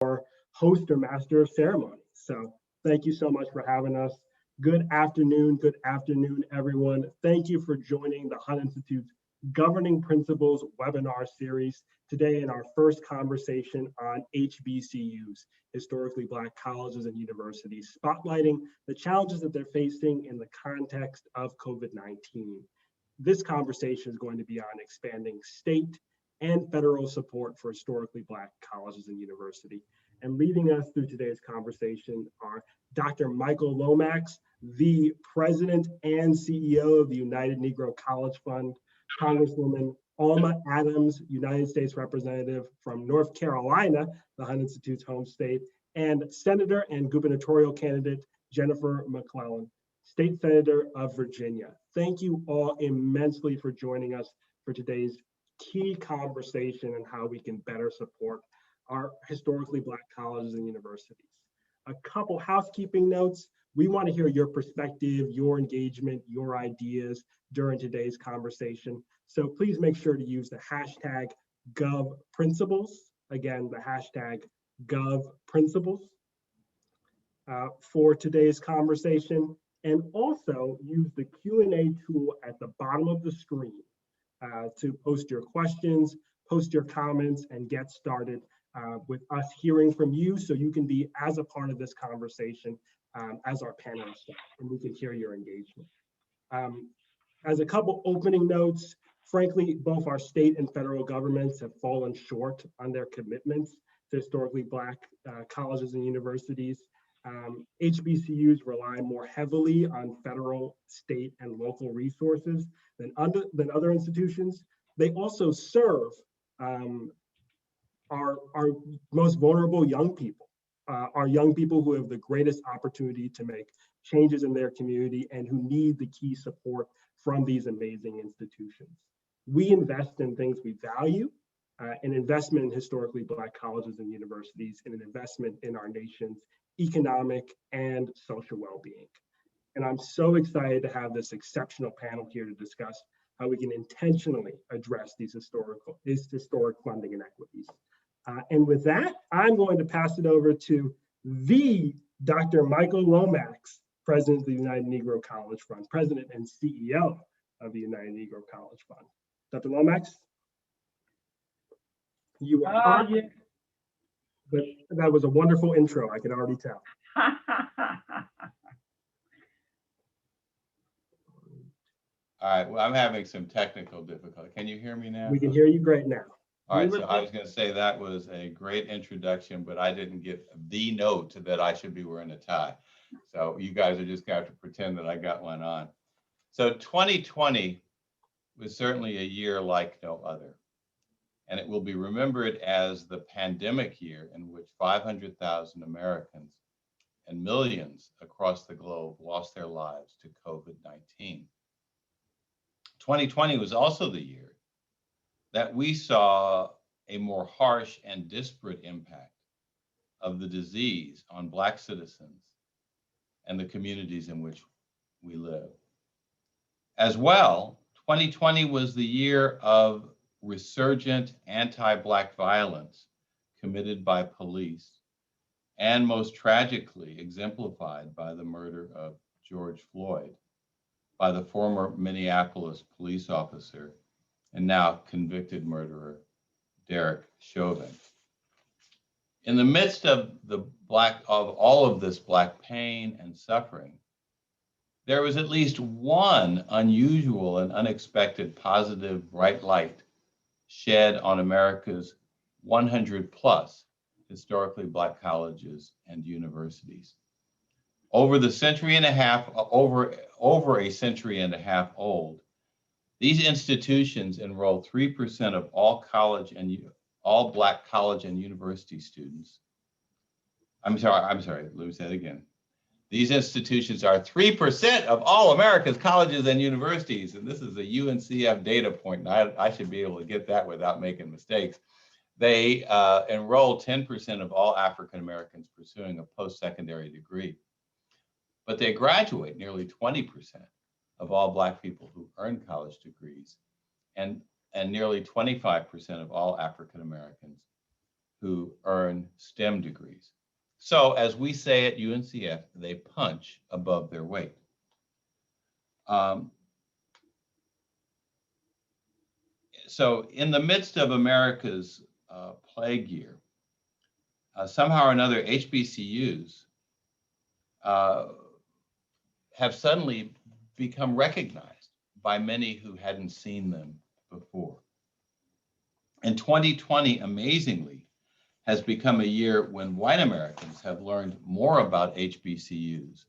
host or master of ceremony. So thank you so much for having us. Good afternoon, everyone. Thank you for joining the Hunt Institute's Governing Principles webinar series today in our first conversation on HBCUs, historically Black colleges and universities, spotlighting the challenges that they're facing in the context of COVID-19. This conversation is going to be on expanding state and federal support for historically Black colleges and universities. And leading us through today's conversation are Dr. Michael Lomax, the President and CEO of the United Negro College Fund, Congresswoman Alma Adams, United States Representative from North Carolina, the Hunt Institute's home state, and Senator and gubernatorial candidate Jennifer McClellan, State Senator of Virginia. Thank you all immensely for joining us for today's key conversation on how we can better support our historically Black colleges and universities. A couple housekeeping notes. We want to hear your perspective, your engagement, your ideas during today's conversation. So please make sure to use the hashtag #GovPrinciples. Again, the hashtag #GovPrinciples for today's conversation. And also use the Q&A tool at the bottom of the screen to post your questions, post your comments, and get started with us hearing from you so you can be as a part of this conversation as our panelists, and we can hear your engagement. As a couple opening notes, frankly, both our state and federal governments have fallen short on their commitments to historically Black colleges and universities. HBCUs rely more heavily on federal, state, and local resources than other institutions. They also serve our most vulnerable young people, our young people who have the greatest opportunity to make changes in their community and who need the key support from these amazing institutions. We invest in things we value, an investment in historically Black colleges and universities, and an investment in our nation's economic and social well-being. And I'm so excited to have this exceptional panel here to discuss how we can intentionally address these historic funding inequities. And with that, I'm going to pass it over to the Dr. Michael Lomax, President of the United Negro College Fund, President and CEO of the United Negro College Fund. Dr. Lomax, you are on. Yeah. But that was a wonderful intro, I can already tell. All right, well, I'm having some technical difficulty. Can you hear me now? We can hear you great now. All right, so I was going to say that was a great introduction, but I didn't get the note that I should be wearing a tie. So you guys are just going to have to pretend that I got one on. So 2020 was certainly a year like no other. And it will be remembered as the pandemic year in which 500,000 Americans and millions across the globe lost their lives to COVID-19. 2020 was also the year that we saw a more harsh and disparate impact of the disease on Black citizens and the communities in which we live. As well, 2020 was the year of resurgent anti-Black violence committed by police, and most tragically exemplified by the murder of George Floyd by the former Minneapolis police officer and now convicted murderer, Derek Chauvin. In the midst of all of this Black pain and suffering, there was at least one unusual and unexpected positive bright light shed on America's 100 plus historically Black colleges and universities. Over a century and a half old, these institutions enroll 3% of all Black college and university students. I'm sorry, let me say it again. These institutions are 3% of all America's colleges and universities, and this is a UNCF data point, and I should be able to get that without making mistakes. They enroll 10% of all African Americans pursuing a post-secondary degree, but they graduate nearly 20% of all Black people who earn college degrees, and nearly 25% of all African Americans who earn STEM degrees. So as we say at UNCF, they punch above their weight. So in the midst of America's plague year, somehow or another, HBCUs have suddenly become recognized by many who hadn't seen them before. And 2020, amazingly, has become a year when white Americans have learned more about HBCUs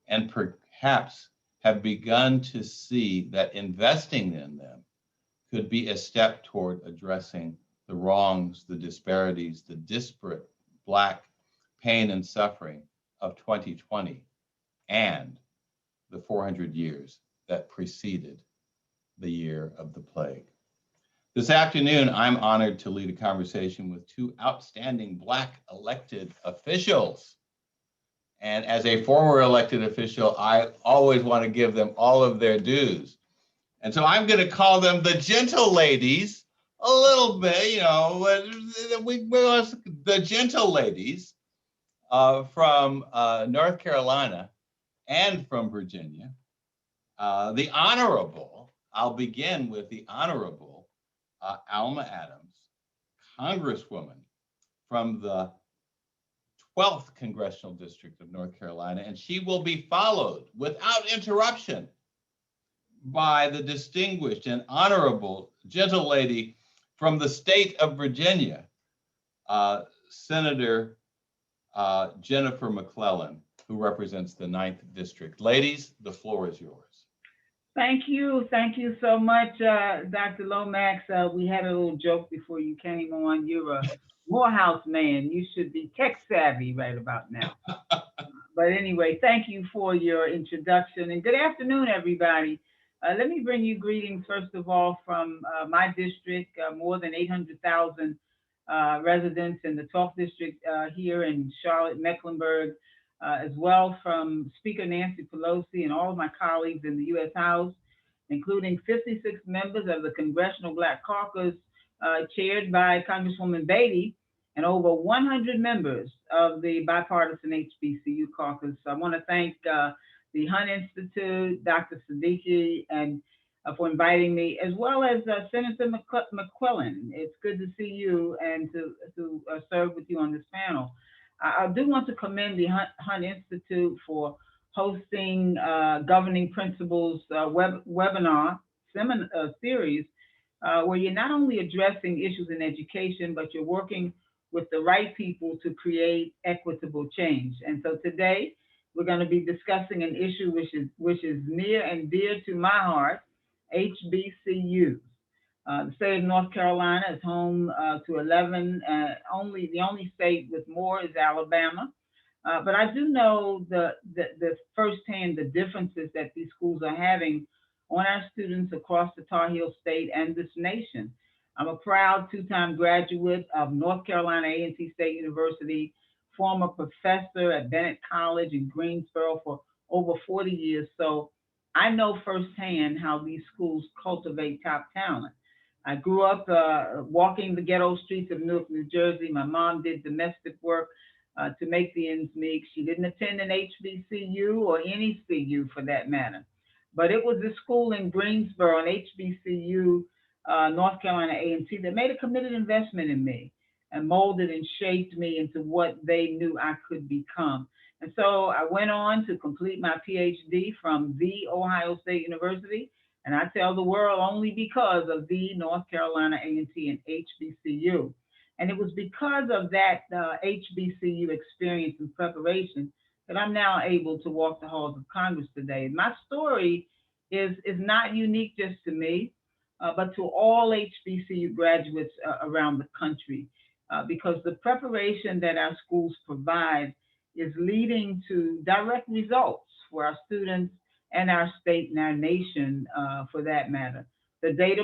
and perhaps have begun to see that investing in them could be a step toward addressing the wrongs, the disparities, the disparate Black pain and suffering of 2020 and the 400 years that preceded the year of the plague. This afternoon, I'm honored to lead a conversation with two outstanding Black elected officials. And as a former elected official, I always want to give them all of their dues. And so I'm going to call them the gentle ladies a little bit, you know, the gentle ladies from North Carolina and from Virginia. The Honorable, I'll begin with the Honorable Alma Adams, Congresswoman from the 12th Congressional District of North Carolina, and she will be followed without interruption by the distinguished and honorable gentle lady from the state of Virginia, Senator Jennifer McClellan, who represents the 9th District. Ladies, the floor is yours. Thank you so much, Dr. Lomax. We had a little joke before you came on. You're a Morehouse man. You should be tech savvy right about now. But anyway, thank you for your introduction and good afternoon, everybody. Let me bring you greetings, first of all, from my district, more than 800,000 residents in the 12th District here in Charlotte, Mecklenburg, as well from Speaker Nancy Pelosi and all of my colleagues in the U.S. House, including 56 members of the Congressional Black Caucus, chaired by Congresswoman Beatty, and over 100 members of the Bipartisan HBCU Caucus. I want to thank the Hunt Institute, Dr. Siddiqui, and for inviting me, as well as Senator McClellan. It's good to see you and to serve with you on this panel. I do want to commend the Hunt Institute for hosting Governing Principles webinar series, where you're not only addressing issues in education, but you're working with the right people to create equitable change. And so today, we're going to be discussing an issue which is near and dear to my heart, HBCUs. The state of North Carolina is home to 11. The only state with more is Alabama. But I do know the firsthand the differences that these schools are having on our students across the Tar Heel State and this nation. I'm a proud two-time graduate of North Carolina A&T State University, former professor at Bennett College in Greensboro for over 40 years. So I know firsthand how these schools cultivate top talent. I grew up walking the ghetto streets of Newark, New Jersey. My mom did domestic work to make the ends meet. She didn't attend an HBCU or any CU for that matter. But it was a school in Greensboro, an HBCU, North Carolina A&T, that made a committed investment in me and molded and shaped me into what they knew I could become. And so I went on to complete my PhD from the Ohio State University. And I tell the world only because of the North Carolina A&T and HBCU. And it was because of that HBCU experience and preparation that I'm now able to walk the halls of Congress today. My story is not unique just to me, but to all HBCU graduates around the country, because the preparation that our schools provide is leading to direct results for our students and our state and our nation, for that matter. The data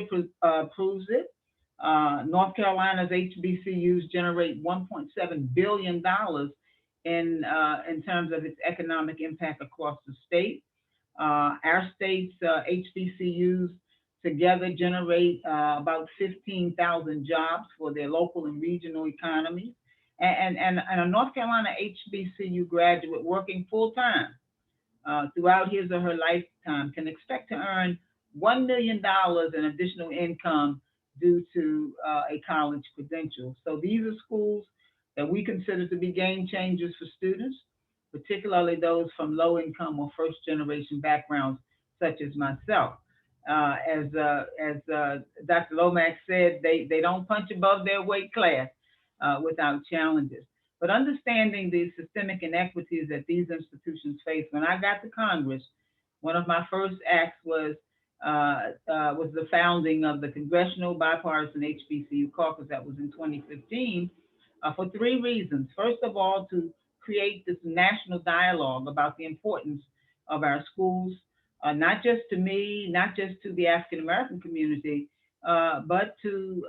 proves it. North Carolina's HBCUs generate $1.7 billion in terms of its economic impact across the state. Our state's HBCUs together generate about 15,000 jobs for their local and regional economies. And a North Carolina HBCU graduate working full-time throughout his or her lifetime can expect to earn $1 million in additional income due to a college credential. So these are schools that we consider to be game changers for students, particularly those from low income or first generation backgrounds, such as myself. As Dr. Lomax said, they don't punch above their weight class without challenges. But understanding the systemic inequities that these institutions face, when I got to Congress, one of my first acts was the founding of the Congressional Bipartisan HBCU Caucus that was in 2015 for three reasons. First of all, to create this national dialogue about the importance of our schools, not just to me, not just to the African American community, but to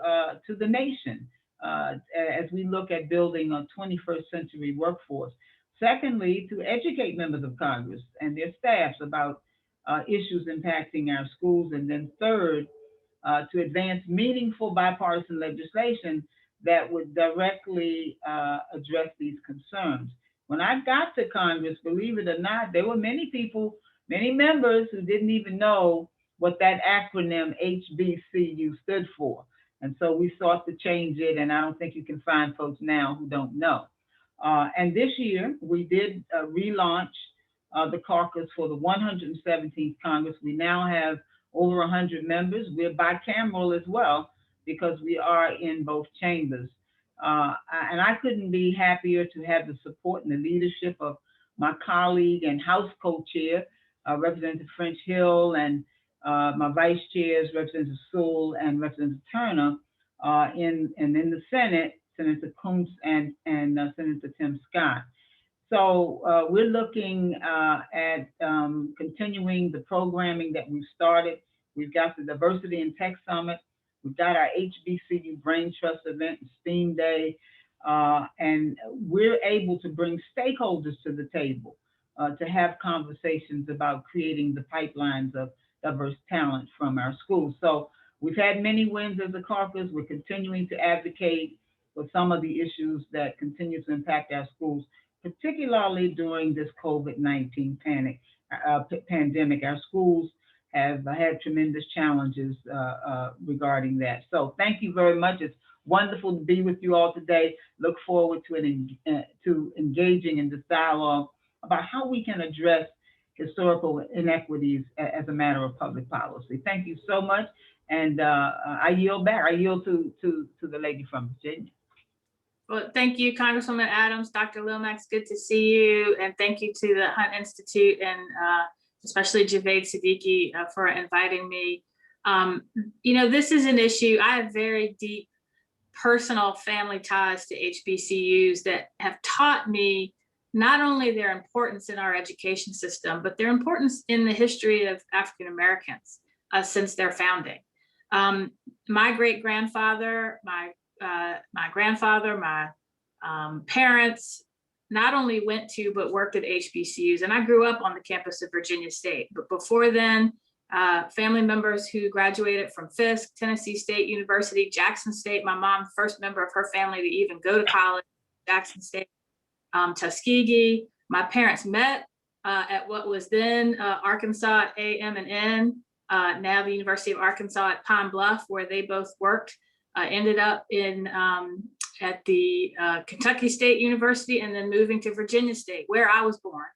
the nation as we look at building a 21st century workforce. Secondly, to educate members of Congress and their staffs about issues impacting our schools. And then third, to advance meaningful bipartisan legislation that would directly address these concerns. When I got to Congress, believe it or not, there were many people, many members who didn't even know what that acronym HBCU stood for. And so we sought to change it, and I don't think you can find folks now who don't know. And this year, we did relaunch the caucus for the 117th Congress. We now have over 100 members. We're bicameral as well because we are in both chambers. And I couldn't be happier to have the support and the leadership of my colleague and House co-chair, Representative French Hill, and my vice chairs, Representative Sewell and Representative Turner, and in the Senate, Senator Coombs and Senator Tim Scott. So we're looking at continuing the programming that we've started. We've got the Diversity and Tech Summit. We've got our HBCU Brain Trust event, STEAM Day, and we're able to bring stakeholders to the table to have conversations about creating the pipelines of diverse talent from our schools. So we've had many wins as a caucus. We're continuing to advocate for some of the issues that continue to impact our schools, particularly during this COVID-19 pandemic. Our schools have had tremendous challenges regarding that. So thank you very much. It's wonderful to be with you all today. Look forward to engaging in this dialogue about how we can address historical inequities as a matter of public policy. Thank you so much. And I yield back. I yield to the lady from Virginia. Well, thank you, Congresswoman Adams, Dr. Lomax, good to see you. And thank you to the Hunt Institute and especially Javed Siddiqui for inviting me. You know, this is an issue. I have very deep personal family ties to HBCUs that have taught me not only their importance in our education system, but their importance in the history of African Americans since their founding. My great-grandfather, my grandfather, my parents not only went to, but worked at HBCUs. And I grew up on the campus of Virginia State. But before then, family members who graduated from Fisk, Tennessee State University, Jackson State, my mom, first member of her family to even go to college, Jackson State, Tuskegee. My parents met at what was then Arkansas A&M, now the University of Arkansas at Pine Bluff, where they both worked. Ended up in at the Kentucky State University and then moving to Virginia State, where I was born.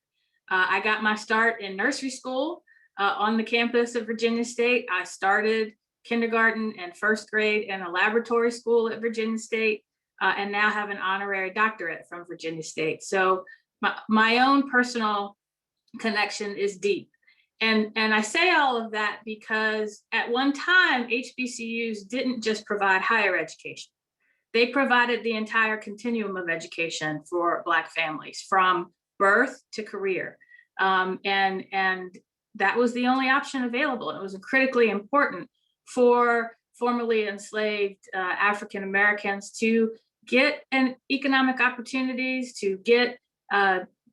I got my start in nursery school on the campus of Virginia State. I started kindergarten and first grade in a laboratory school at Virginia State and now have an honorary doctorate from Virginia State. So my own personal connection is deep. And I say all of that because at one time, HBCUs didn't just provide higher education. They provided the entire continuum of education for Black families from birth to career. And that was the only option available. It was critically important for formerly enslaved African Americans to get economic opportunities, to get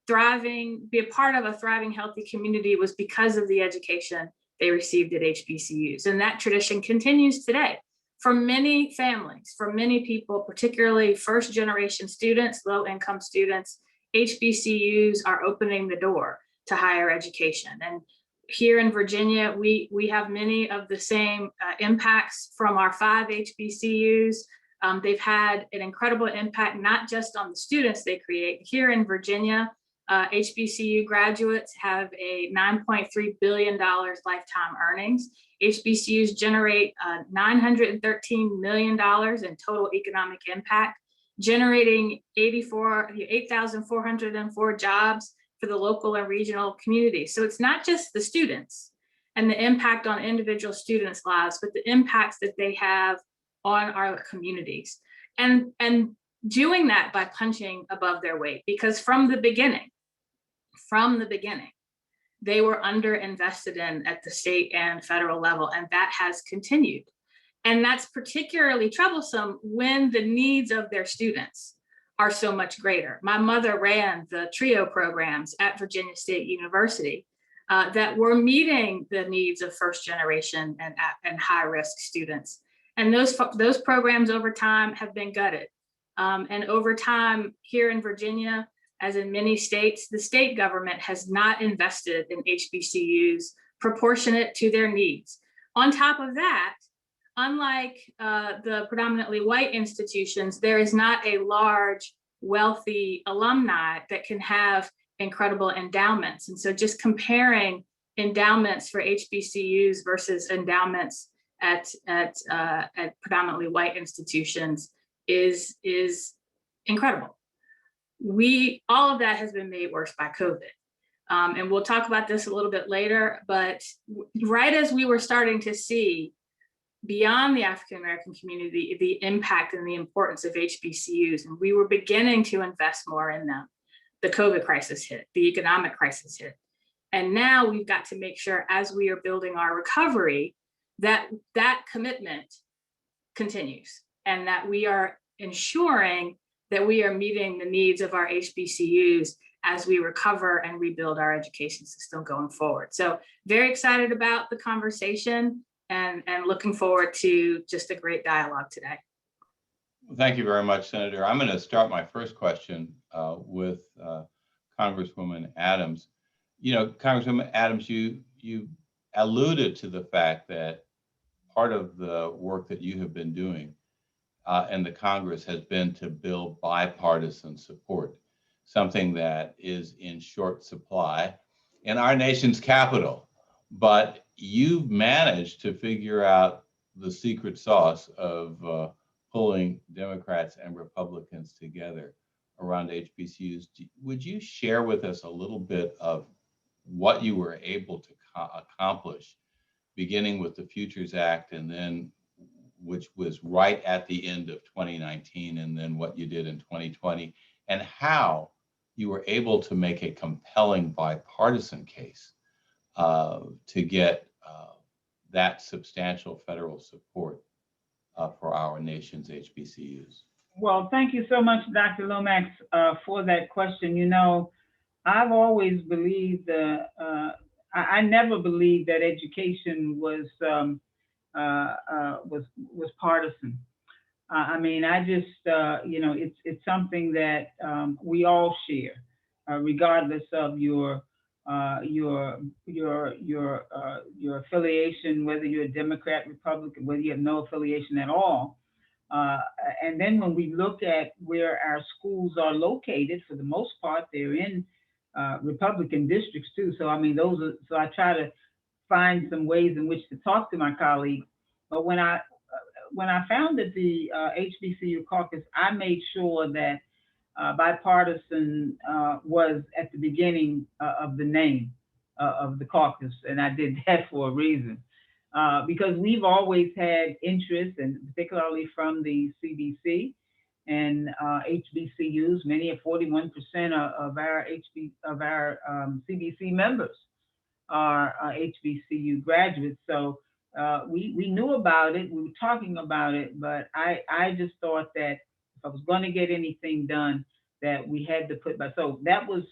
thriving, be a part of a thriving, healthy community was because of the education they received at HBCUs. And that tradition continues today. For many families, for many people, particularly first generation students, low income students, HBCUs are opening the door to higher education. And here in Virginia, we have many of the same impacts from our 5 HBCUs. They've had an incredible impact, not just on the students they create. Here in Virginia, HBCU graduates have a $9.3 billion lifetime earnings. HBCUs generate $913 million in total economic impact, generating 8,404 jobs for the local and regional communities. So it's not just the students and the impact on individual students' lives, but the impacts that they have on our communities. And doing that by punching above their weight, because from the beginning, they were underinvested in at the state and federal level, and that has continued. And that's particularly troublesome when the needs of their students are so much greater. My mother ran the TRIO programs at Virginia State University that were meeting the needs of first generation and high risk students. And those programs over time have been gutted. And over time here in Virginia, as in many states, the state government has not invested in HBCUs proportionate to their needs. On top of that, unlike the predominantly white institutions, there is not a large, wealthy alumni that can have incredible endowments. And so just comparing endowments for HBCUs versus endowments at predominantly white institutions is incredible. All of that has been made worse by COVID. And we'll talk about this a little bit later, but right as we were starting to see beyond the African-American community, the impact and the importance of HBCUs, and we were beginning to invest more in them, the COVID crisis hit, the economic crisis hit. And now we've got to make sure as we are building our recovery, that commitment continues and that we are ensuring that we are meeting the needs of our HBCUs as we recover and rebuild our education system going forward. So very excited about the conversation and looking forward to just a great dialogue today. Thank you very much, Senator. I'm going to start my first question with Congresswoman Adams. You know, Congresswoman Adams, you alluded to the fact that part of the work that you have been doing in the Congress has been to build bipartisan support, something that is in short supply in our nation's capital. But you've managed to figure out the secret sauce of pulling Democrats and Republicans together around HBCUs. Would you share with us a little bit of what you were able to accomplish, beginning with the Futures Act, and then which was right at the end of 2019, and then what you did in 2020, and how you were able to make a compelling bipartisan case to get that substantial federal support for our nation's HBCUs? Well, thank you so much, Dr. Lomax, for that question. You know, I've always believed, I never believed that education was partisan. I mean, I just, you know, it's something that we all share, regardless of your affiliation, whether you're a Democrat, Republican, whether you have no affiliation at all. And then when we look at where our schools are located, for the most part, they're in Republican districts too. So I mean, so I try to find some ways in which to talk to my colleagues. But when I founded the HBCU Caucus, I made sure that bipartisan was at the beginning of the name of the caucus, and I did that for a reason. Because we've always had interest, and particularly from the CBC and HBCUs, many of 41% of our CBC members are HBCU graduates. So we knew about it, we were talking about it, but I just thought that if I was going to get anything done, that we had to put by. So that was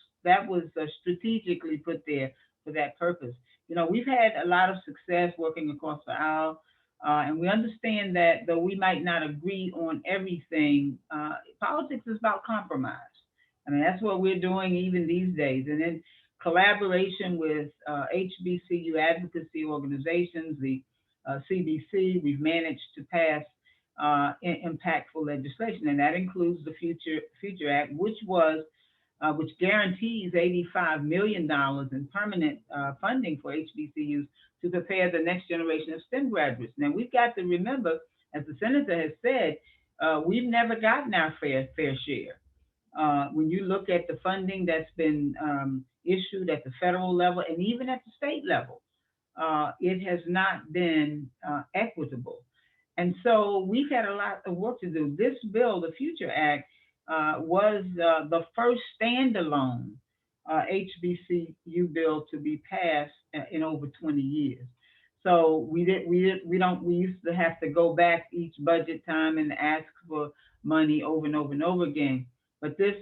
strategically put there for that purpose. you know, we've had a lot of success working across the aisle. And we understand that though we might not agree on everything, politics is about compromise. I mean, that's what we're doing even these days. And in collaboration with HBCU advocacy organizations, the CBC, we've managed to pass impactful legislation, and that includes the Future Act, which guarantees $85 million in permanent funding for HBCUs to prepare the next generation of STEM graduates. Now, we've got to remember, as the senator has said, we've never gotten our fair share. When you look at the funding that's been issued at the federal level and even at the state level, it has not been equitable. And so we've had a lot of work to do. This bill, the Future Act, was the first standalone HBCU bill to be passed in over 20 years. So we used to have to go back each budget time and ask for money over and over and over again. But this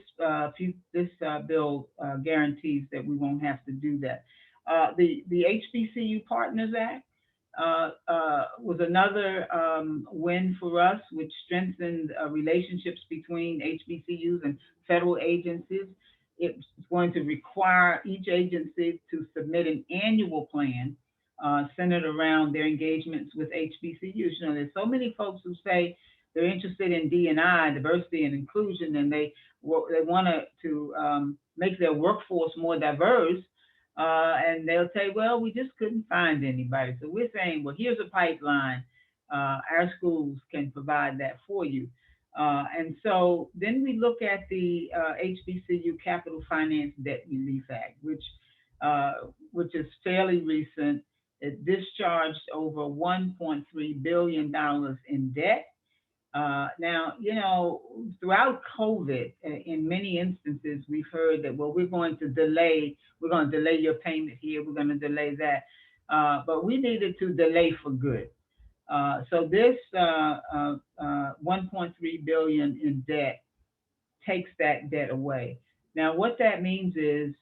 bill guarantees that we won't have to do that. The HBCU Partners Act was another win for us, which strengthened relationships between HBCUs and federal agencies. It's going to require each agency to submit an annual plan centered around their engagements with HBCUs. You know, there's so many folks who say they're interested in D&I, diversity and inclusion, and they want to make their workforce more diverse. And they'll say, well, we just couldn't find anybody. So we're saying, well, here's a pipeline. Our schools can provide that for you. And so then we look at the HBCU Capital Finance Debt Relief Act, which is fairly recent. It discharged over $1.3 billion in debt. Now, you know, throughout COVID, in many instances, we've heard that, well, we're going to delay your payment here, we're going to delay that. But we needed to delay for good. So this $1.3 billion in debt takes that debt away. Now, what that means is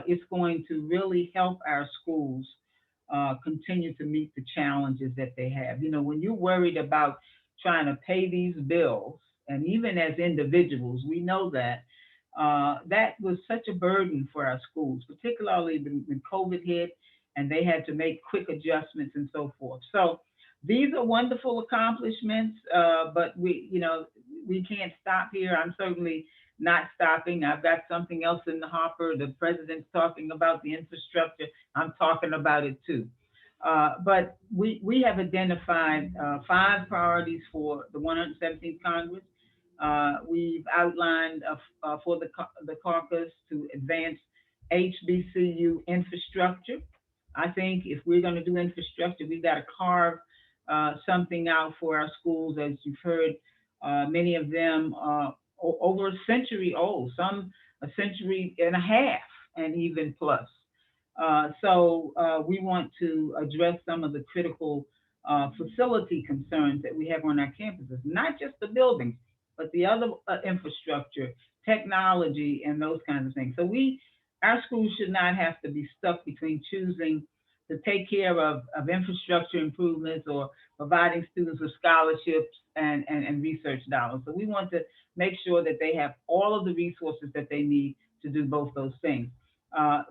it's going to really help our schools continue to meet the challenges that they have. You know, when you're worried about trying to pay these bills, and even as individuals, we know that that was such a burden for our schools, particularly when COVID hit and they had to make quick adjustments and so forth. So these are wonderful accomplishments, but we can't stop here. I'm certainly not stopping. I've got something else in the hopper. The president's talking about the infrastructure. I'm talking about it too. But we have identified 5 priorities for the 117th Congress. We've outlined for the caucus to advance HBCU infrastructure. I think if we're going to do infrastructure, we've got to carve something out for our schools. As you've heard, many of them are over a century old, some a century and a half, and even plus. So we want to address some of the critical facility concerns that we have on our campuses, not just the buildings, but the other infrastructure, technology, and those kinds of things. So our schools should not have to be stuck between choosing to take care of infrastructure improvements or providing students with scholarships and research dollars. So we want to make sure that they have all of the resources that they need to do both those things.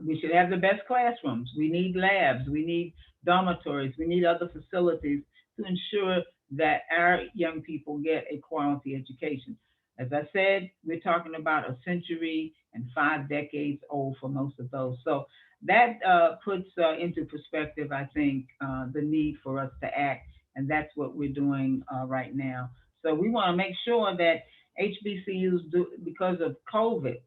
We should have the best classrooms. We need labs. We need dormitories. We need other facilities to ensure that our young people get a quality education. As I said, we're talking about a century and 5 decades old for most of those. So that puts into perspective, I think, the need for us to act, and that's what we're doing right now. So we want to make sure that HBCUs do, because of COVID,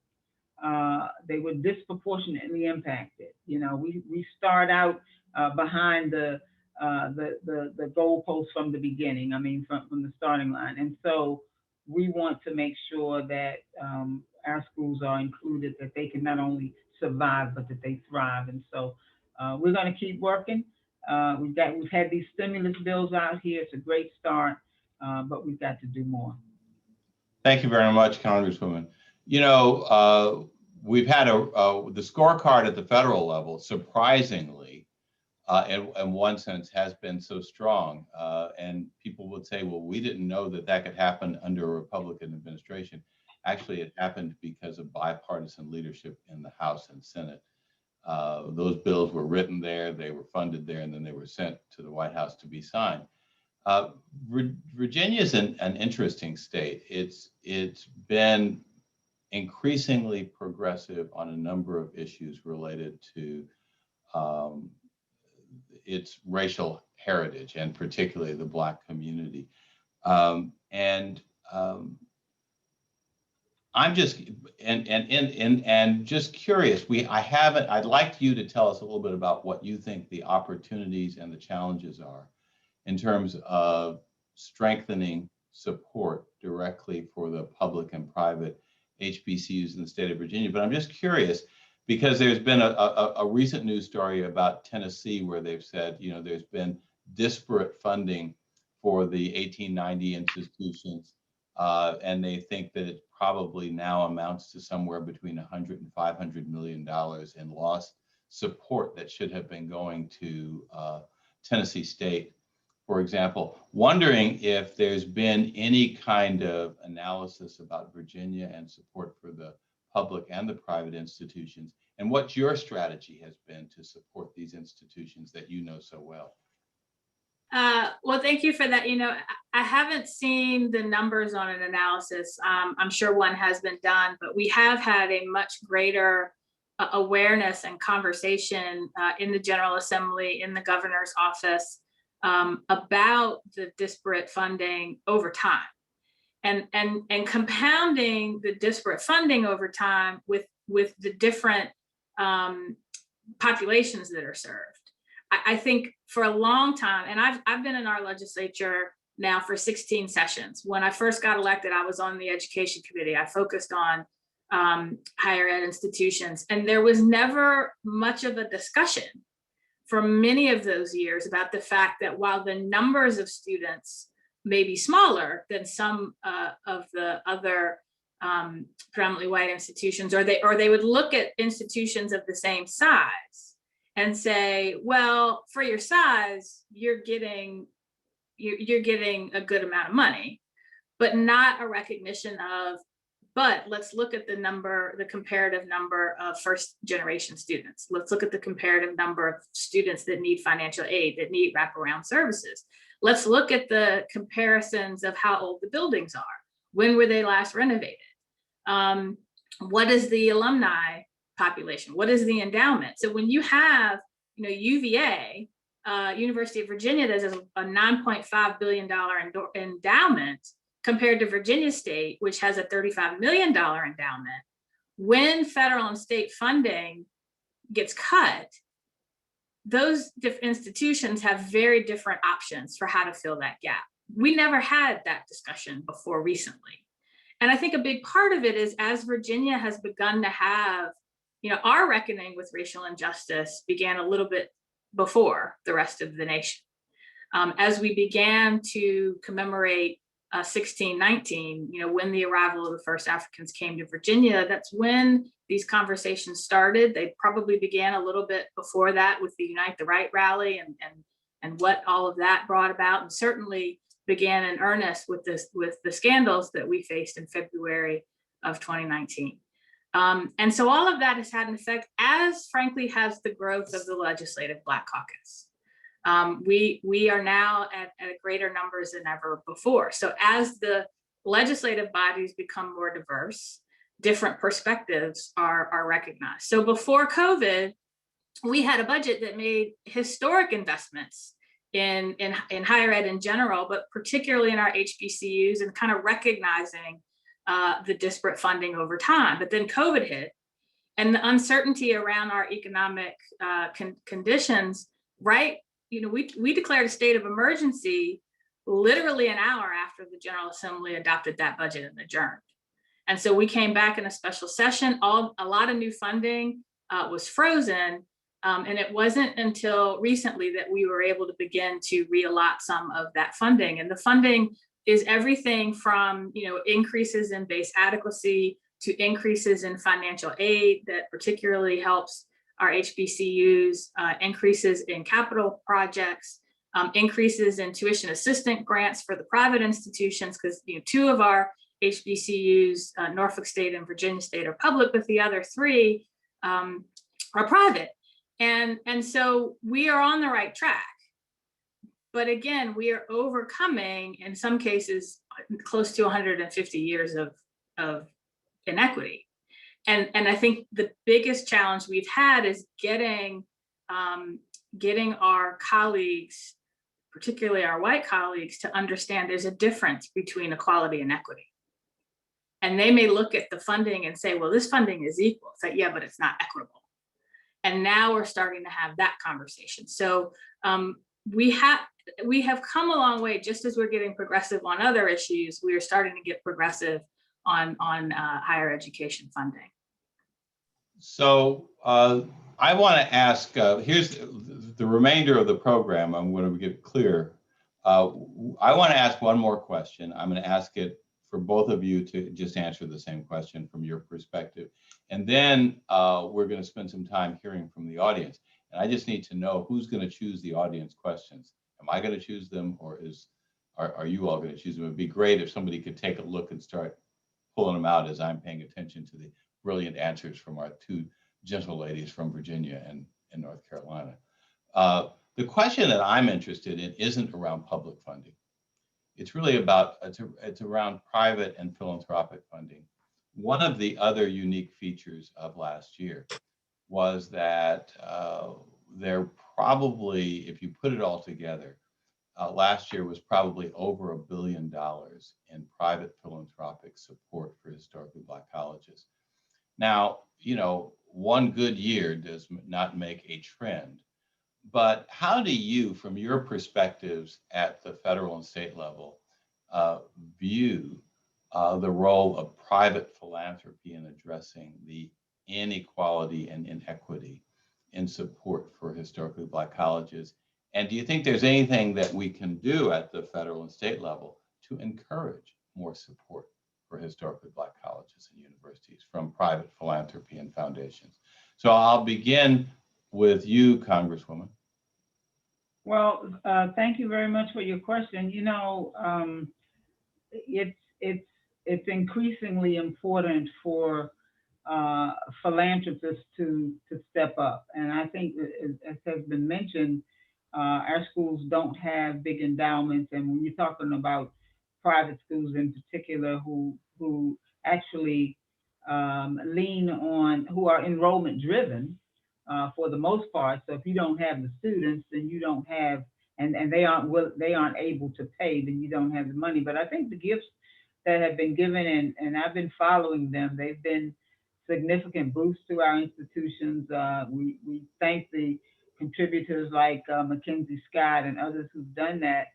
they were disproportionately impacted. You know, we start out behind the goalposts from the beginning. I mean, from the starting line, and so we want to make sure that our schools are included, that they can not only survive but that they thrive. And so we're going to keep working. We've had these stimulus bills out here. It's a great start, but we've got to do more. Thank you very much, Congresswoman. You know, we've had the scorecard at the federal level, surprisingly, in one sense, has been so strong. And people would say, well, we didn't know that that could happen under a Republican administration. Actually, it happened because of bipartisan leadership in the House and Senate. Those bills were written there, they were funded there, and then they were sent to the White House to be signed. Virginia is an interesting state. It's been increasingly progressive on a number of issues related to its racial heritage, and particularly the Black community. I'm just just curious. I'd like you to tell us a little bit about what you think the opportunities and the challenges are in terms of strengthening support directly for the public and private HBCUs in the state of Virginia. But I'm just curious, because there's been a recent news story about Tennessee where they've said, there's been disparate funding for the 1890 institutions, and they think that it probably now amounts to somewhere between $100 and $500 million in lost support that should have been going to Tennessee State, for example. Wondering if there's been any kind of analysis about Virginia and support for the public and the private institutions, and what your strategy has been to support these institutions that you know so well. Well, thank you for that. I haven't seen the numbers on an analysis. I'm sure one has been done, but we have had a much greater awareness and conversation in the General Assembly, in the governor's office, about the disparate funding over time, and compounding the disparate funding over time with the different populations that are served. I think for a long time, and I've been in our legislature now for 16 sessions. When I first got elected, I was on the education committee. I focused on higher ed institutions, and there was never much of a discussion for many of those years about the fact that while the numbers of students may be smaller than some of the other predominantly white institutions, or they would look at institutions of the same size and say, well, for your size, you're getting a good amount of money, but not a recognition of, but let's look at the comparative number of first generation students. Let's look at the comparative number of students that need financial aid, that need wraparound services. Let's look at the comparisons of how old the buildings are. When were they last renovated? What is the alumni population? What is the endowment? So when you have, UVA, University of Virginia, there's a $9.5 billion endowment compared to Virginia State, which has a $35 million endowment. When federal and state funding gets cut, those institutions have very different options for how to fill that gap. We never had that discussion before recently. And I think a big part of it is, as Virginia has begun to have, our reckoning with racial injustice began a little bit before the rest of the nation. As we began to commemorate 1619, when the arrival of the first Africans came to Virginia, that's when these conversations started. They probably began a little bit before that with the Unite the Right rally and what all of that brought about, and certainly began in earnest with the scandals that we faced in February of 2019. And so all of that has had an effect, as frankly has the growth of the legislative Black Caucus. We are now at greater numbers than ever before. So as the legislative bodies become more diverse, different perspectives are recognized. So before COVID, we had a budget that made historic investments in higher ed in general, but particularly in our HBCUs, and kind of recognizing the disparate funding over time. But then COVID hit, and the uncertainty around our economic conditions, right? We declared a state of emergency literally an hour after the General Assembly adopted that budget and adjourned. And so we came back in a special session. A lot of new funding was frozen. And it wasn't until recently that we were able to begin to reallot some of that funding. And the funding is everything from increases in base adequacy to increases in financial aid that particularly helps our HBCUs, increases in capital projects, increases in tuition assistant grants for the private institutions, because two of our HBCUs, Norfolk State and Virginia State, are public, but the other three are private. And so we are on the right track. But again, we are overcoming, in some cases, close to 150 years of inequity. And I think the biggest challenge we've had is getting our colleagues, particularly our white colleagues, to understand there's a difference between equality and equity. And they may look at the funding and say, well, this funding is equal. It's like, yeah, but it's not equitable. And now we're starting to have that conversation. So we have come a long way. Just as we're getting progressive on other issues, we are starting to get progressive on higher education funding. So I want to ask, here's the remainder of the program. I'm going to get clear. I want to ask one more question. I'm going to ask it for both of you to just answer the same question from your perspective. And then we're going to spend some time hearing from the audience. And I just need to know who's going to choose the audience questions. Am I going to choose them, or are you all going to choose them? It would be great if somebody could take a look and start pulling them out as I'm paying attention to the brilliant answers from our two gentle ladies from Virginia and North Carolina. The question that I'm interested in isn't around public funding. It's really about, it's around private and philanthropic funding. One of the other unique features of last year was that there probably, if you put it all together, last year was probably over $1 billion in private philanthropic support for historically Black colleges. Now, one good year does not make a trend, but how do you, from your perspectives at the federal and state level, view the role of private philanthropy in addressing the inequality and inequity in support for historically Black colleges? And do you think there's anything that we can do at the federal and state level to encourage more support for historically Black colleges and universities from private philanthropy and foundations? So I'll begin with you, Congresswoman. Well, thank you very much for your question. It's increasingly important for philanthropists to step up. And I think, as has been mentioned, our schools don't have big endowments. And when you're talking about private schools in particular who actually lean on, who are enrollment driven for the most part. So if you don't have the students, then you don't have, and they aren't able to pay, then you don't have the money. But I think the gifts that have been given, and I've been following them, they've been significant boosts to our institutions. We thank the contributors like Mackenzie Scott and others who've done that.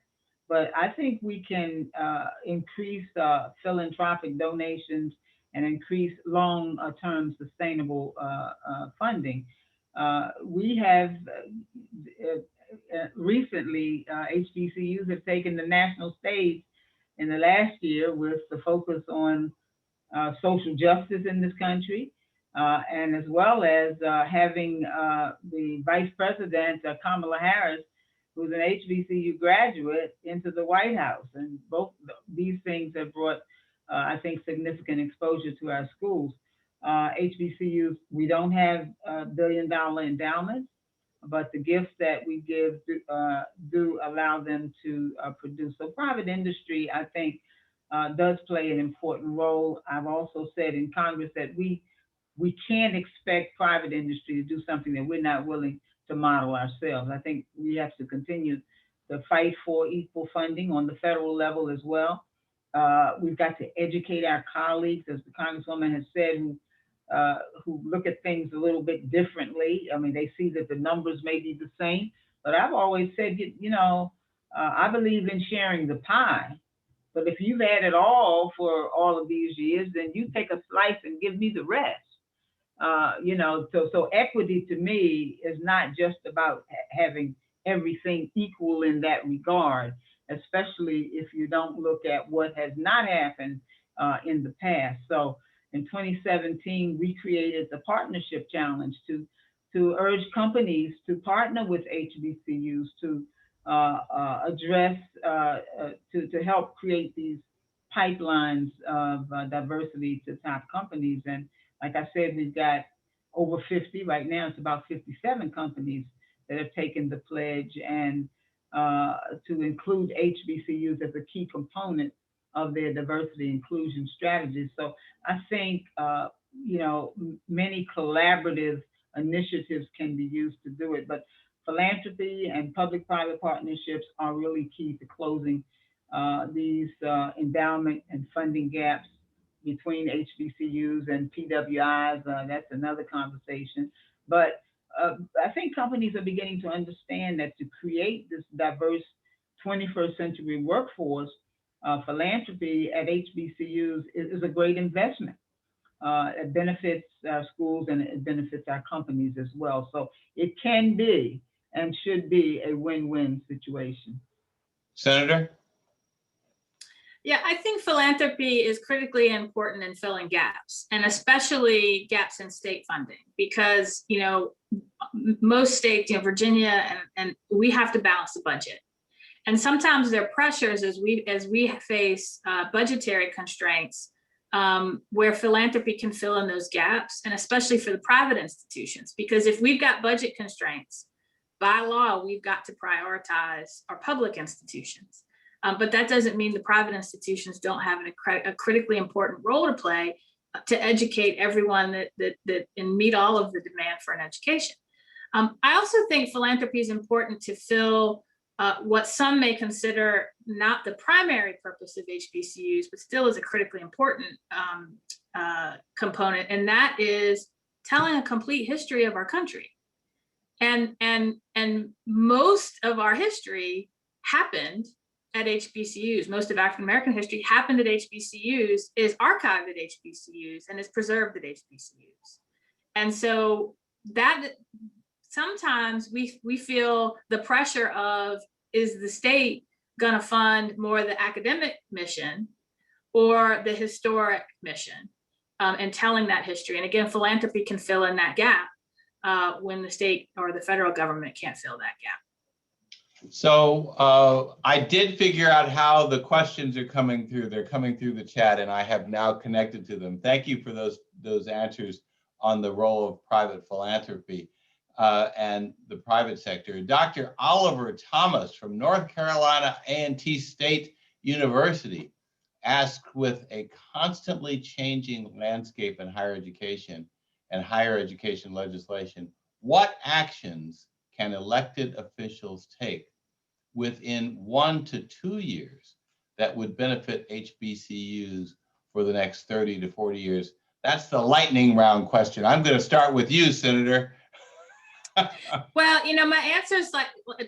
But I think we can increase philanthropic donations and increase long-term sustainable funding. We have recently, HBCUs have taken the national stage in the last year with the focus on social justice in this country, and as well as having the Vice President, Kamala Harris, who's an HBCU graduate, into the White House. And both these things have brought, I think, significant exposure to our schools. HBCUs, we don't have billion-dollar endowments, but the gifts that we give do allow them to produce. So private industry, I think, does play an important role. I've also said in Congress that we can't expect private industry to do something that we're not willing to model ourselves. I think we have to continue to fight for equal funding on the federal level as well. We've got to educate our colleagues, as the Congresswoman has said, who look at things a little bit differently. I mean, they see that the numbers may be the same, but I've always said, I believe in sharing the pie. But if you've had it all for all of these years, then you take a slice and give me the rest. So equity to me is not just about having everything equal in that regard, especially if you don't look at what has not happened in the past. So in 2017, we created the Partnership Challenge to to urge companies to partner with HBCUs to address, to help create these pipelines of diversity to top companies. And like I said, we've got over 50 right now. It's about 57 companies that have taken the pledge, and to include HBCUs as a key component of their diversity inclusion strategies. So I think many collaborative initiatives can be used to do it, but philanthropy and public-private partnerships are really key to closing these endowment and funding gaps between HBCUs and PWIs. That's another conversation. But I think companies are beginning to understand that to create this diverse 21st century workforce, philanthropy at HBCUs is a great investment. It benefits our schools and it benefits our companies as well. So it can be and should be a win-win situation. Senator? Yeah, I think philanthropy is critically important in filling gaps, and especially gaps in state funding, because most states, Virginia, and we have to balance the budget. And sometimes there are pressures as we face budgetary constraints, where philanthropy can fill in those gaps, and especially for the private institutions, because if we've got budget constraints, by law, we've got to prioritize our public institutions. But that doesn't mean the private institutions don't have a critically important role to play to educate everyone that and meet all of the demand for an education. I also think philanthropy is important to fill what some may consider not the primary purpose of HBCUs, but still is a critically important component, and that is telling a complete history of our country. And most of our history happened at HBCUs. Most of African American history happened at HBCUs, is archived at HBCUs, and is preserved at HBCUs. And so that sometimes we feel the pressure of, is the state going to fund more the academic mission or the historic mission, and telling that history. And again, philanthropy can fill in that gap when the state or the federal government can't fill that gap. So I did figure out how the questions are coming through. They're coming through the chat, and I have now connected to them. Thank you for those answers on the role of private philanthropy and the private sector. Dr. Oliver Thomas from North Carolina A&T State University asked, with a constantly changing landscape in higher education and higher education legislation, what actions can elected officials take within 1 to 2 years that would benefit HBCUs for the next 30 to 40 years? That's the lightning round question. I'm going to start with you, Senator. Well, my answer is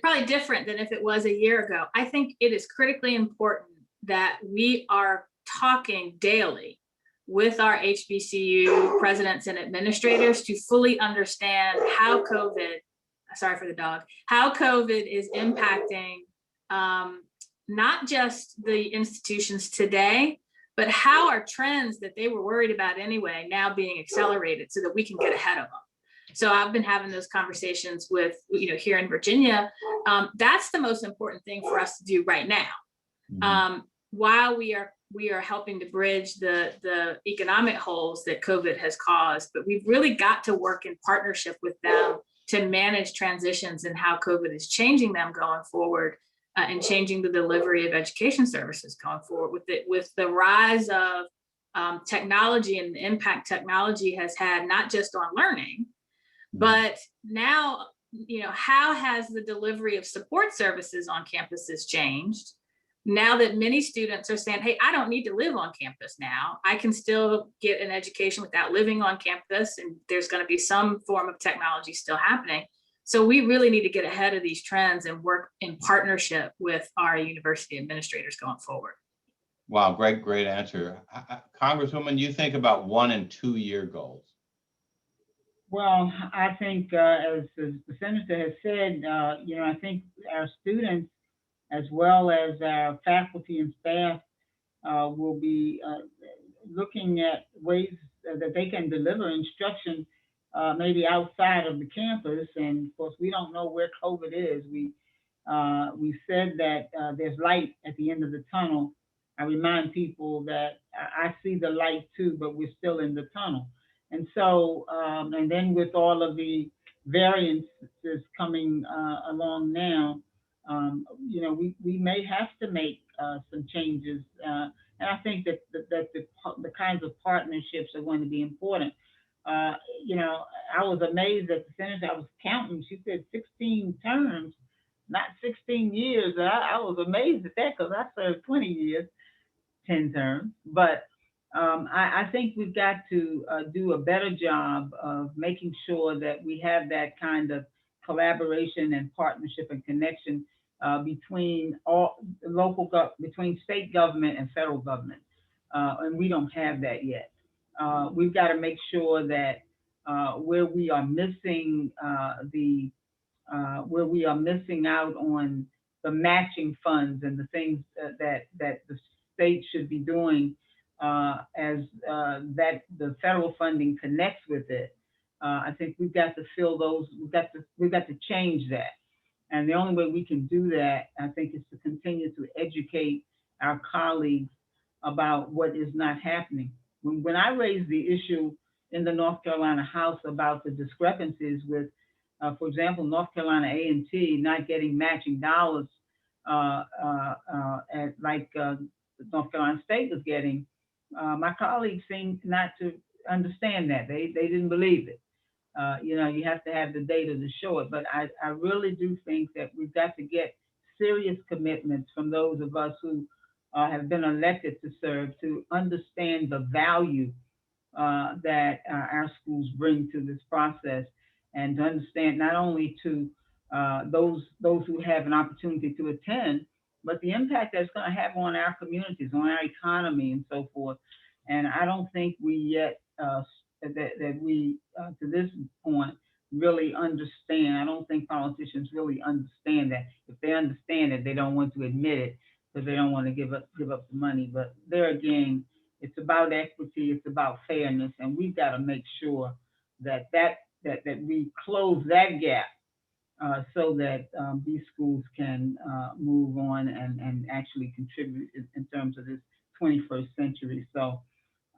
probably different than if it was a year ago. I think it is critically important that we are talking daily with our HBCU presidents and administrators to fully understand how COVID, sorry for the dog, how COVID is impacting not just the institutions today, but how are trends that they were worried about anyway now being accelerated so that we can get ahead of them. So I've been having those conversations with, here in Virginia. That's the most important thing for us to do right now. While we are helping to bridge the economic holes that COVID has caused, but we've really got to work in partnership with them to manage transitions and how COVID is changing them going forward, and changing the delivery of education services going forward. With the rise of technology and the impact technology has had not just on learning, but now, how has the delivery of support services on campuses changed? Now that many students are saying, hey, I don't need to live on campus now. I can still get an education without living on campus, and there's going to be some form of technology still happening. So we really need to get ahead of these trends and work in partnership with our university administrators going forward. Wow, great answer. Congresswoman, you think about 1 and 2 year goals? Well, I think as the senator has said, I think our students, as well as our faculty and staff, will be looking at ways that they can deliver instruction maybe outside of the campus. And of course, we don't know where COVID is. We said that there's light at the end of the tunnel. I remind people that I see the light too, but we're still in the tunnel. And so, and then with all of the variants coming along now, we may have to make some changes. And I think that the kinds of partnerships are going to be important. I was amazed at the senator. I was counting. She said 16 terms, not 16 years. I was amazed at that because I served 20 years, 10 terms. But I think we've got to do a better job of making sure that we have that kind of collaboration and partnership and connection between between state government and federal government. And we don't have that yet. We've got to make sure that where we are missing where we are missing out on the matching funds and the things that the state should be doing as that the federal funding connects with it. I think we've got to fill those. We've got to change that. And the only way we can do that, I think, is to continue to educate our colleagues about what is not happening. When I raised the issue in the North Carolina House about the discrepancies with, for example, North Carolina A&T not getting matching dollars like North Carolina State was getting, my colleagues seemed not to understand that. They didn't believe it. You have to have the data to show it. But I really do think that we've got to get serious commitments from those of us who have been elected to serve to understand the value that our schools bring to this process, and to understand not only to those who have an opportunity to attend, but the impact that's going to have on our communities, on our economy, and so forth. And I don't think we yet that we to this point really understand. I don't think politicians really understand that. If they understand it, they don't want to admit it because they don't want to give up the money. But there again, it's about equity, it's about fairness, and we've got to make sure that we close that gap so that these schools can move on and actually contribute in terms of this 21st century. So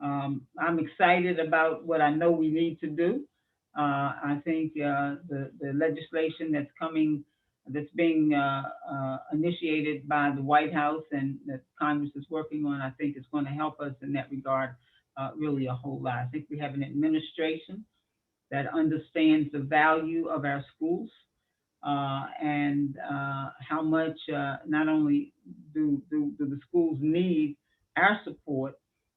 I'm excited about what I know we need to do. I think the legislation that's being initiated by the White House and that Congress is working on, I think is going to help us in that regard really a whole lot. I think we have an administration that understands the value of our schools and how much not only do the schools need our support,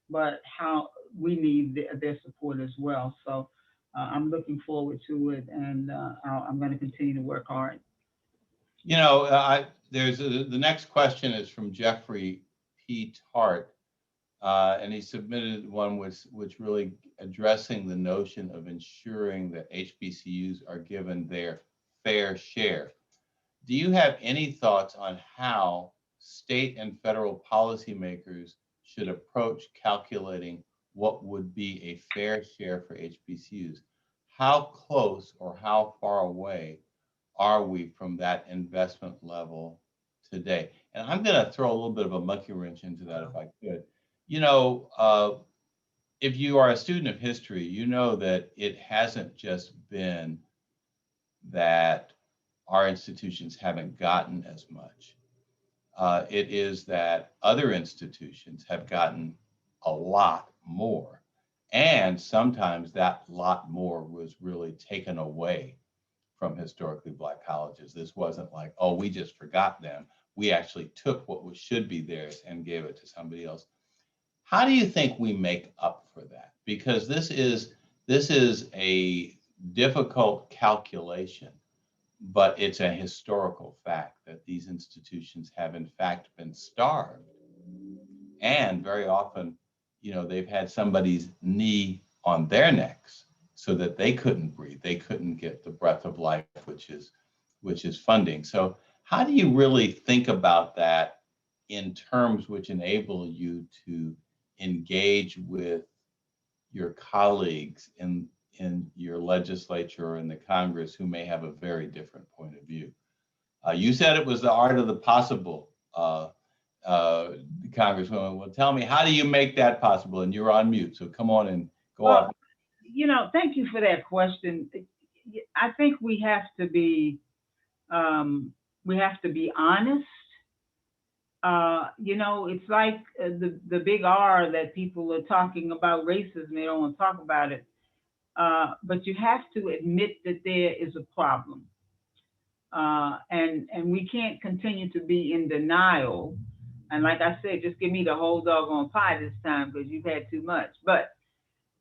but how we need their support as well. So I'm looking forward to it, and I'm going to continue to work hard. The next question is from Jeffrey P. Tart, and he submitted one which really addressing the notion of ensuring that HBCUs are given their fair share. Do you have any thoughts on how state and federal policymakers should approach calculating what would be a fair share for HBCUs? How close or how far away are we from that investment level today? And I'm going to throw a little bit of a monkey wrench into that if I could. If you are a student of history, you know that it hasn't just been that our institutions haven't gotten as much. It is that other institutions have gotten a lot more. And sometimes that lot more was really taken away from historically Black colleges. This wasn't like, oh, we just forgot them. We actually took what should be theirs and gave it to somebody else. How do you think we make up for that? Because this is a difficult calculation, but it's a historical fact that these institutions have in fact been starved. And very often, they've had somebody's knee on their necks so that they couldn't breathe. They couldn't get the breath of life, which is funding. So how do you really think about that in terms which enable you to engage with your colleagues in in your legislature or in the Congress who may have a very different point of view. You said it was the art of the possible, Congresswoman. Well, tell me, how do you make that possible? And you're on mute, so come on and go off. You know, thank you for that question. I think we have to be honest. You know, it's like the big R that people are talking about racism. They don't want to talk about it, but you have to admit that there is a problem, and we can't continue to be in denial. And like I said, just give me the whole doggone pie this time because you've had too much. But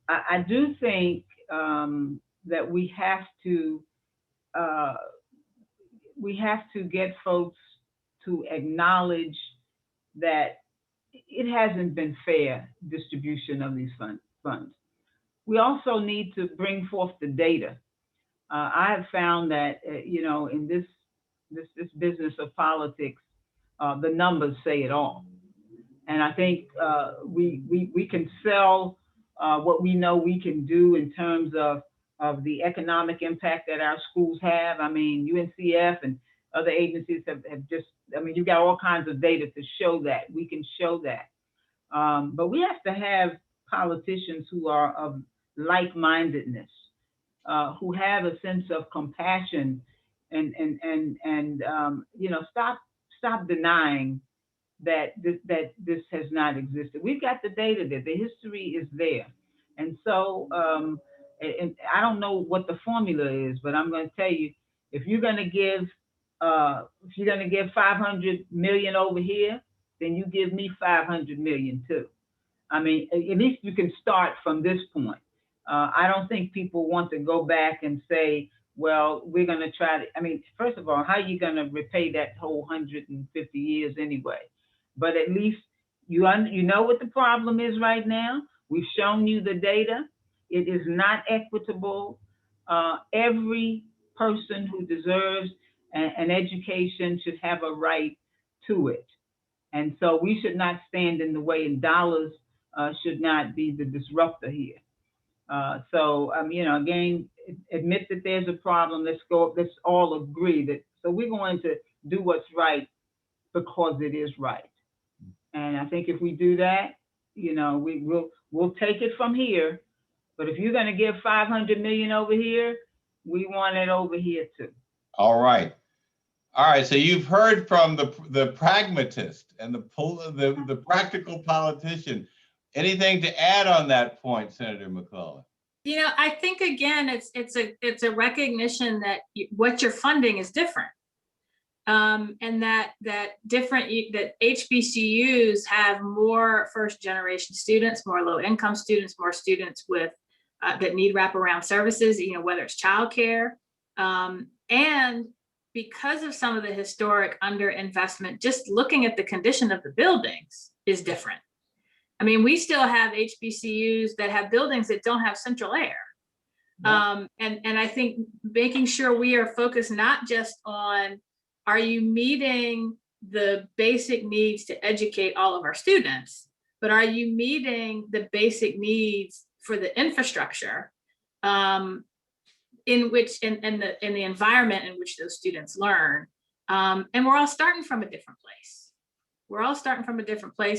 I do think that we have to get folks to acknowledge that it hasn't been fair distribution of these funds. We also need to bring forth the data. I have found that you know, in this business of politics, the numbers say it all. And I think we can sell what we know we can do in terms of the economic impact that our schools have. I mean, UNCF and other agencies have just, I mean, you've got all kinds of data to show that. We can show that. But we have to have politicians who are of like-mindedness, who have a sense of compassion and you know, stop denying that this has not existed. We've got the data there, the history is there. And so, and I don't know what the formula is, but I'm going to tell you, if you're going to give 500 million over here, then you give me 500 million too. I mean, at least you can start from this point. I don't think people want to go back and say, well, we're going to try to, I mean, first of all, how are you going to repay that whole 150 years anyway? But at least you know what the problem is right now. We've shown you the data. It is not equitable. Every person who deserves an education should have a right to it. And so we should not stand in the way, and dollars should not be the disruptor here. So, you know, again, admit that there's a problem. Let's all agree that, so we're going to do what's right because it is right. And I think if we do that, you know, we'll take it from here. But if you're going to give 500 million over here, we want it over here too. All right. All right. So you've heard from the pragmatist and the practical politician. Anything to add on that point, Senator McClellan? You know, I think again, it's a recognition that what you're funding is different, and that HBCUs have more first generation students, more low income students, more students with that need wraparound services. You know, whether it's childcare, and because of some of the historic underinvestment, just looking at the condition of the buildings is different. I mean, we still have HBCUs that have buildings that don't have central air. And I think making sure we are focused not just on, are you meeting the basic needs to educate all of our students, but are you meeting the basic needs for the infrastructure in the environment in which those students learn? And we're all starting from a different place.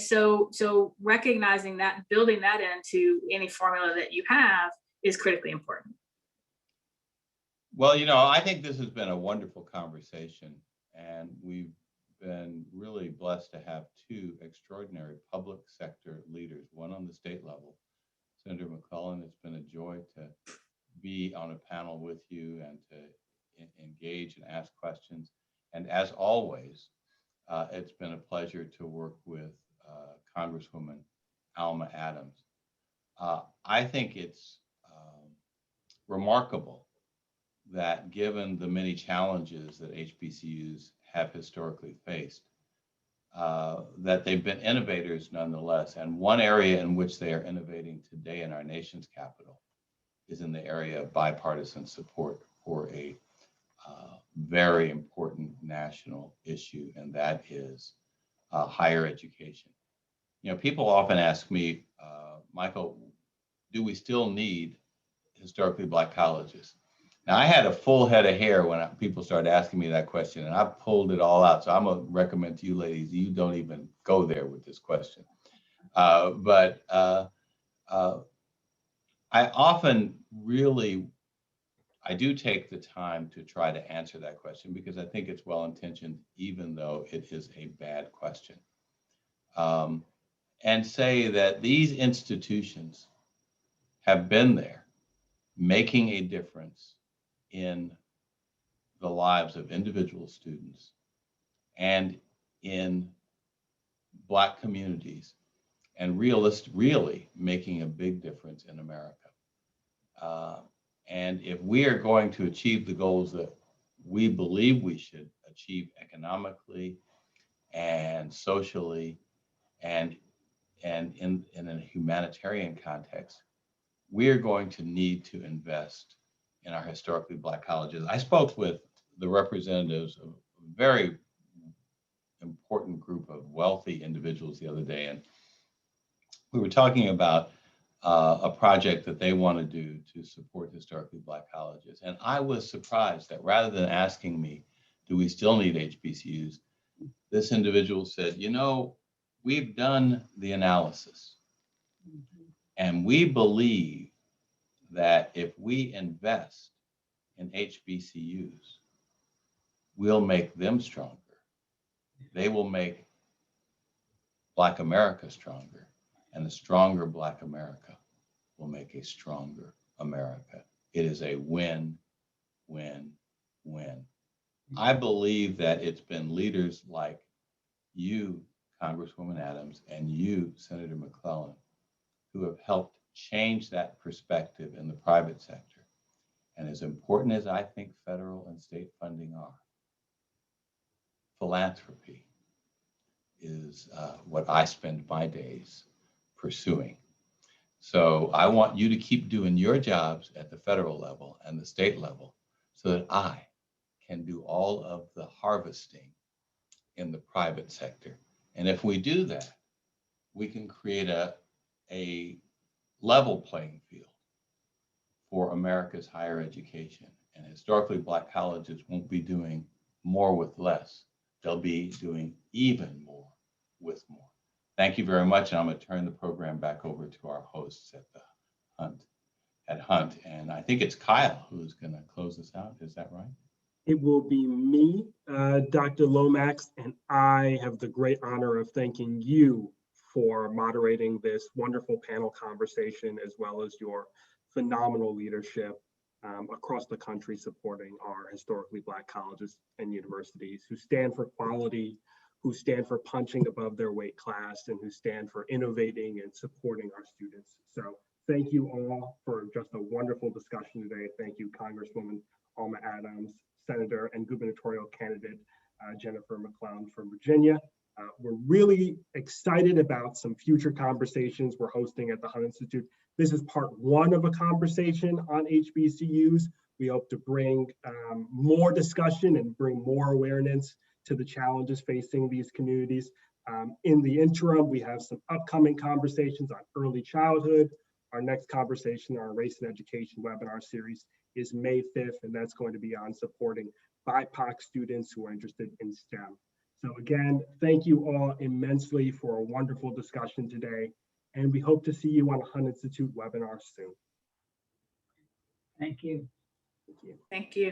So recognizing that, building that into any formula that you have is critically important. Well, you know, I think this has been a wonderful conversation, and we've been really blessed to have two extraordinary public sector leaders, one on the state level. Senator McClellan, it's been a joy to be on a panel with you and to engage and ask questions. And as always, it's been a pleasure to work with Congresswoman Alma Adams. I think it's remarkable that given the many challenges that HBCUs have historically faced, that they've been innovators nonetheless. And one area in which they are innovating today in our nation's capital is in the area of bipartisan support for a very important national issue, and that is higher education. You know, people often ask me, Michael, do we still need historically Black colleges. Now, I had a full head of hair when people started asking me that question, and I pulled it all out. So I'm going to recommend to you ladies, you don't even go there with this question. But I often I do take the time to try to answer that question because I think it's well-intentioned, even though it is a bad question. And say that these institutions have been there making a difference in the lives of individual students and in Black communities, and really making a big difference in America. And if we are going to achieve the goals that we believe we should achieve economically and socially and in a humanitarian context, we are going to need to invest in our historically Black colleges. I spoke with the representatives of a very important group of wealthy individuals the other day, and we were talking about a project that they want to do to support historically Black colleges. And I was surprised that rather than asking me, do we still need HBCUs? This individual said, you know, we've done the analysis and we believe that if we invest in HBCUs, we'll make them stronger. They will make Black America stronger, and a stronger Black America will make a stronger America. It is a win, win, win. I believe that it's been leaders like you, Congresswoman Adams, and you, Senator McClellan, who have helped change that perspective in the private sector. And as important as I think federal and state funding are, philanthropy is what I spend my days pursuing. So I want you to keep doing your jobs at the federal level and the state level so that I can do all of the harvesting in the private sector. And if we do that, we can create a level playing field for America's higher education. And historically Black colleges won't be doing more with less. They'll be doing even more with more. Thank you very much. And I'm going to turn the program back over to our hosts at Hunt. And I think it's Kyle who's going to close this out. Is that right? It will be me, Dr. Lomax, and I have the great honor of thanking you for moderating this wonderful panel conversation, as well as your phenomenal leadership across the country supporting our historically Black colleges and universities who stand for quality, who stand for punching above their weight class, and who stand for innovating and supporting our students. So thank you all for just a wonderful discussion today. Thank you, Congresswoman Alma Adams, Senator and gubernatorial candidate Jennifer McClellan from Virginia. We're really excited about some future conversations we're hosting at the Hunt Institute. This is part one of a conversation on HBCUs. We hope to bring more discussion and bring more awareness to the challenges facing these communities. In the interim, we have some upcoming conversations on early childhood. Our next conversation, our Race and Education webinar series, is May 5th, and that's going to be on supporting BIPOC students who are interested in STEM. So again, thank you all immensely for a wonderful discussion today, and we hope to see you on a Hunt Institute webinar soon. Thank you. Thank you. Thank you.